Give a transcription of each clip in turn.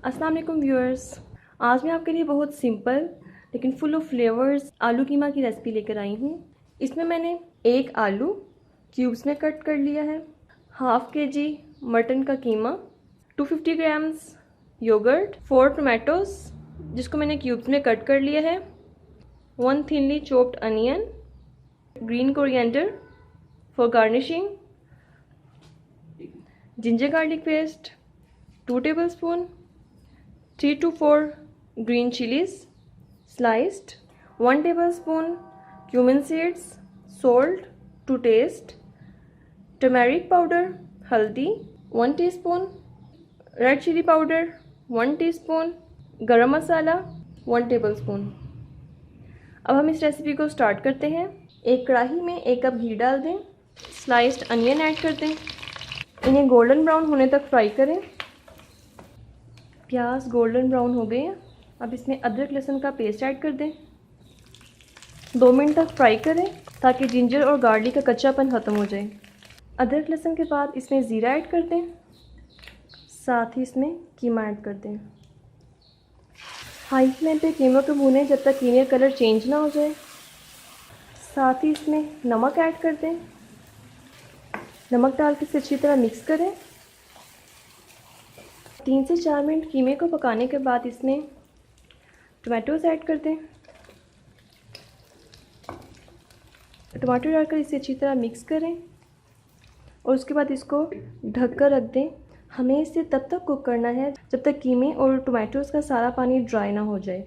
अस्सलाम वालेकुम व्यूअर्स, आज मैं आपके लिए बहुत सिंपल लेकिन फुल ऑफ फ्लेवर्स आलू कीमा की रेसिपी लेकर आई हूँ। इसमें मैंने एक आलू क्यूब्स में कट कर लिया है, हाफ kg मटन का कीमा, 250 ग्राम्स योगर्ट, 4 टोमेटोज़ जिसको मैंने क्यूब्स में कट कर लिया है, 1 thinly chopped onion, green coriander for garnishing, ginger garlic paste 2 tablespoon, 3 to 4 green chilies sliced, 1 tablespoon cumin seeds, salt to taste, turmeric powder, haldi 1 teaspoon, red chili powder 1 teaspoon, गरम मसाला 1 tablespoon। अब हम इस recipe को start करते हैं। एक कढ़ाई में 1 कप घी डाल दें, स्लाइस्ड अनियन ऐड कर दें, इन्हें गोल्डन ब्राउन होने तक फ्राई करें। प्याज गोल्डन ब्राउन हो गए हैं। अब इसमें अदरक लहसुन का पेस्ट ऐड कर दें, 2 मिनट तक फ्राई करें ताकि जिंजर और गार्लिक का कच्चापन ख़त्म हो जाए। अदरक लहसुन के बाद इसमें ज़ीरा ऐड कर दें, साथ ही इसमें कीमा ऐड कर दें। हाई फ्लेम पे कीमे को भूनें जब तक कीमे का कलर चेंज ना हो जाए। साथ ही इसमें नमक ऐड कर दें, नमक डाल के इसे अच्छी तरह मिक्स करें। 3 से 4 मिनट कीमे को पकाने के बाद इसमें टमाटोज़ ऐड कर दें, टमाटर डालकर इसे अच्छी तरह मिक्स करें और उसके बाद इसको ढक कर रख दें। हमें इसे तब तक कुक करना है जब तक कीमे और टमाटोज़ का सारा पानी ड्राई ना हो जाए।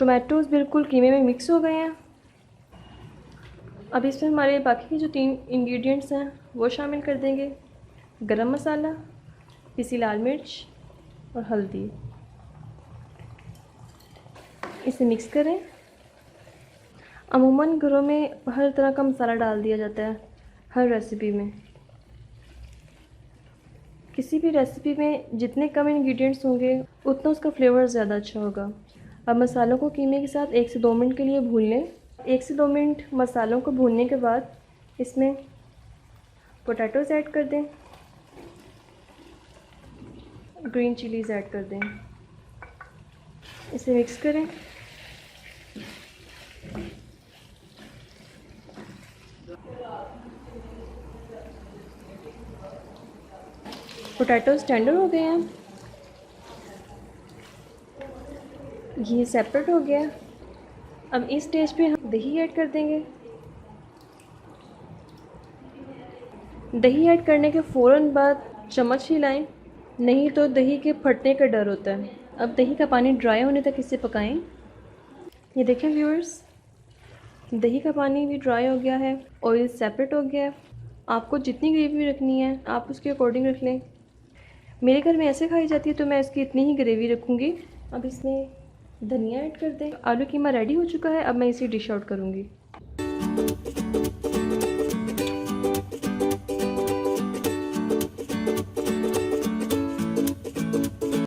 टमाटोज़ बिल्कुल कीमे में मिक्स हो गए हैं। अब इसमें हमारे बाकी के जो 3 इंग्रेडिएंट्स हैं वो शामिल कर देंगे, गरम मसाला, पिसी लाल मिर्च और हल्दी। इसे मिक्स करें। अमूमन घरों में हर तरह का मसाला डाल दिया जाता है हर रेसिपी में। किसी भी रेसिपी में जितने कम इंग्रेडिएंट्स होंगे उतना उसका फ्लेवर ज़्यादा अच्छा होगा। अब मसालों को कीमे के साथ 1 से 2 मिनट के लिए भून लें। 1 से 2 मिनट मसालों को भूनने के बाद इसमें पोटैटोज़ ऐड कर दें, ग्रीन चिलीज़ ऐड कर दें, इसे मिक्स करें। पोटैटोज़ टेंडर हो गए हैं, घी सेपरेट हो गया। अब इस स्टेज पे हम दही ऐड कर देंगे। दही ऐड करने के फ़ौरन बाद चम्मच हिलाएं, नहीं तो दही के फटने का डर होता है। अब दही का पानी ड्राई होने तक इसे पकाएं। ये देखें व्यूअर्स, दही का पानी भी ड्राई हो गया है, ऑयल सेपरेट हो गया है। आपको जितनी ग्रेवी रखनी है आप उसके अकॉर्डिंग रख लें। मेरे घर में ऐसे खाई जाती है तो मैं इसकी इतनी ही ग्रेवी रखूँगी। अब इसमें धनिया ऐड कर दें। आलू कीमा रेडी हो चुका है। अब मैं इसे डिश आउट करूँगी।